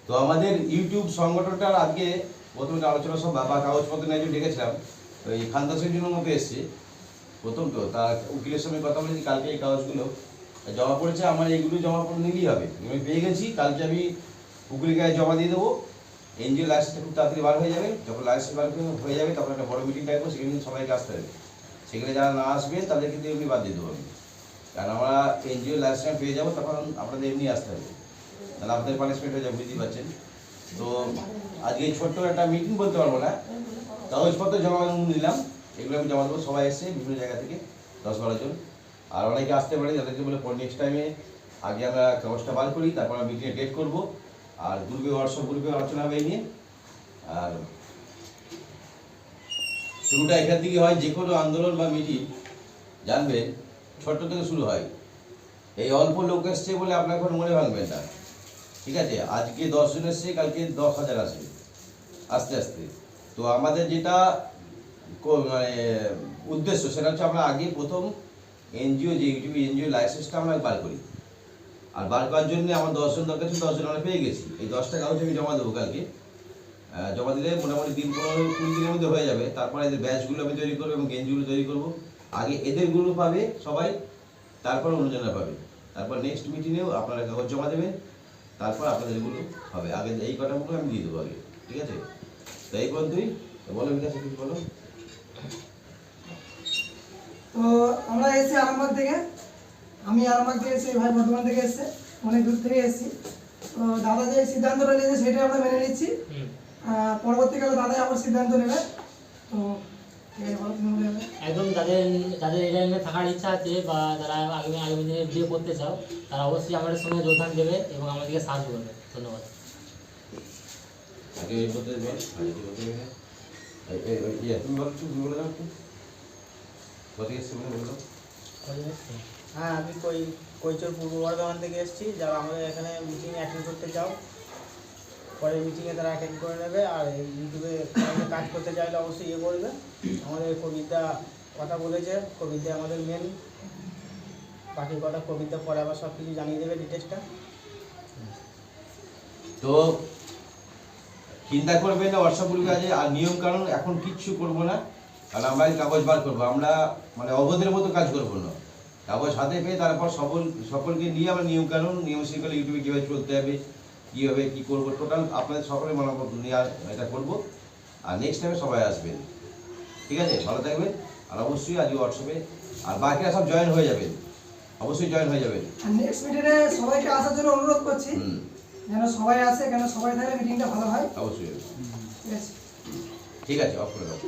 তো আমাদের ইউটিউব সংগঠনটার আজকে প্রথমে আলোচনা সভা বা কাগজপত্র নিয়ে ডেকেছিলাম, ওই খানদাসের জন্য মতো এসছে প্রথম। তো তার উকিলের সঙ্গে কথা বলেছি, কালকে এই কাগজগুলো জমা পড়েছে। আমার এইগুলো জমা পড়ে নিলেই হবে, আমি পেয়ে গেছি। কালকে আমি উকিলের গায়ে জমা দিয়ে দেবো। এনজিও লাইসেন্সটা খুব তাড়াতাড়ি বার হয়ে যাবে। যখন লাইসেন্স বার হয়ে যাবে তখন একটা বড় মিটিং ডাকবো, সেখানে সবাইকে আসতে হবে। সেখানে যারা না আসবে তাদের কিন্তু এমনি বাদ দিয়ে দেবো আমি, কারণ আমরা এনজিও লাইসেন্স পেয়ে যাবো, তখন আপনাদের এমনি আসতে হবে, তাহলে আপনাদের পানিশমেন্ট হয়ে যাবে, বুঝতেই পারছেন। তো আজকে ছোট্ট একটা মিটিং বলতে পারবো না, কাগজপত্র জমা দিলাম, এগুলো আমি জমা দেবো। সবাই এসছে বিভিন্ন জায়গা থেকে, 10-12 জন, আর অনেকে আসতে পারে, যাদেরকে বলে পর নেক্সট টাইমে আগে আমরা কাগজটা বার করি, তারপর আমরা মিটিংয়ে ডেট করবো। আর গ্রুপে হোয়াটসঅ্যাপ গ্রুপে আলোচনা হবে এই নিয়ে। আর শুরুটা এখান থেকে হয়, যে কোনো আন্দোলন বা মিটিং জানবে ছোট্ট থেকে শুরু হয়। এই অল্প লোক এসছে বলে আপনার কোনো মনে ভাঙবেন না, ঠিক আছে? আজকে 10 জন এসছে, কালকে 10,000 আসবে আস্তে আস্তে। তো আমাদের যেটা মানে উদ্দেশ্য, সেটা হচ্ছে আমরা আগে প্রথম এনজিও, যে ইউটিউব এনজিও লাইসেন্সটা আমরা বার করি। আর বার করার জন্য আমার 10 জন দরকার ছিল, 10 জন আমরা পেয়ে গেছি। এই 10টা কাগজ আমি জমা দেবো কালকে। জমা দিলে মোটামুটি 15-20 দিনের মধ্যে হয়ে যাবে। তারপরে এদের ব্যাচগুলো আমি তৈরি করবো এবং গেঞ্জিগুলো তৈরি করবো। আগে এদেরগুলো পাবে সবাই, তারপর অন্যজনরা পাবে। তারপর নেক্সট মিটিংয়েও আপনারা কাগজ জমা দেবেন, তারপর আপনাদের এগুলো হবে। আগে এই কটাগুলো আমি দিয়ে দেবো আগে, ঠিক আছে? তো এই পর্যন্তই। বলো বিকাশ, কিছু বলো। তো আমরা এসেছি আরামবাগ থেকে, আমি আরামবাগ থেকে এসেছি, ভাই বর্ধমান থেকে এসেছে, অনেক দূর থেকে এসেছি। তো দাদা যে সিদ্ধান্তটা নিয়েছে সেটাই আমরা মেনে নিচ্ছি। পরবর্তীকালে দাদাই আবার সিদ্ধান্ত নেবে। তো একদম যাদের যাদের এই লাইনে থাকার ইচ্ছা আছে বা যারা আগামী দিনে বিয়ে করতে চাও, তারা অবশ্যই আমাদের সঙ্গে যোগদান দেবে এবং আমাদেরকে সাহায্য করবে। ধন্যবাদ। আগে এই বলতে দেবেন, আগে কি বলতে দেবেন? তুমি বলো, তুমি বলে দাও একটু। কোথায় এসছে বলে বলো। হ্যাঁ, আমি কৈচর পূর্ব বর্ধমান থেকে এসেছি। যারা আমাদের এখানে মিটিং অ্যাটেন্ড করতে চাও, পরে মিটিংয়ে তারা অ্যাটেন্ড করে নেবে। আর এই ইউটিউবে কাজ করতে চাইলে অবশ্যই ইয়ে করবে। আমাদের কবিতা কথা বলেছে, কবিতা আমাদের মেন, বাকি কথা কবিতা পরে আবার সব কিছু জানিয়ে দেবে ডিটেলসটা। তো চিন্তা করবেন না, হোয়াটসঅ্যাপ গ্রুপে আছে। আর নিয়ম কানুন এখন কিচ্ছু করবো না, কারণ আমরা এই কাগজ বার করবো। আমরা মানে অবধের মতো কাজ করবো না, কাগজ হাতে পেয়ে তারপর সকলকে নিয়ে আমরা নিয়ম কানুন, নিয়ম শৃঙ্খলা, ইউটিউবে কীভাবে চলতে হবে, কীভাবে কী করবো, টোটাল আপনাদের সকলের মনোভাব নিয়ে এটা করবো। আর নেক্সট টাইমে সবাই আসবেন, ঠিক আছে? ভালো থাকবেন। আর অবশ্যই আজকে হোয়াটসঅ্যাপে, আর বাকিরা সব জয়েন হয়ে যাবেন, অবশ্যই জয়েন হয়ে যাবেন। আর নেক্সট মিটিংয়ে সবাইকে আসার জন্য অনুরোধ করছি, যেন সবাই আসে, কেন সবাই থাকলে মিটিংটা ভালো হয়। অবশ্যই। ঠিক আছে, ঠিক আছে, অফ করে দাও।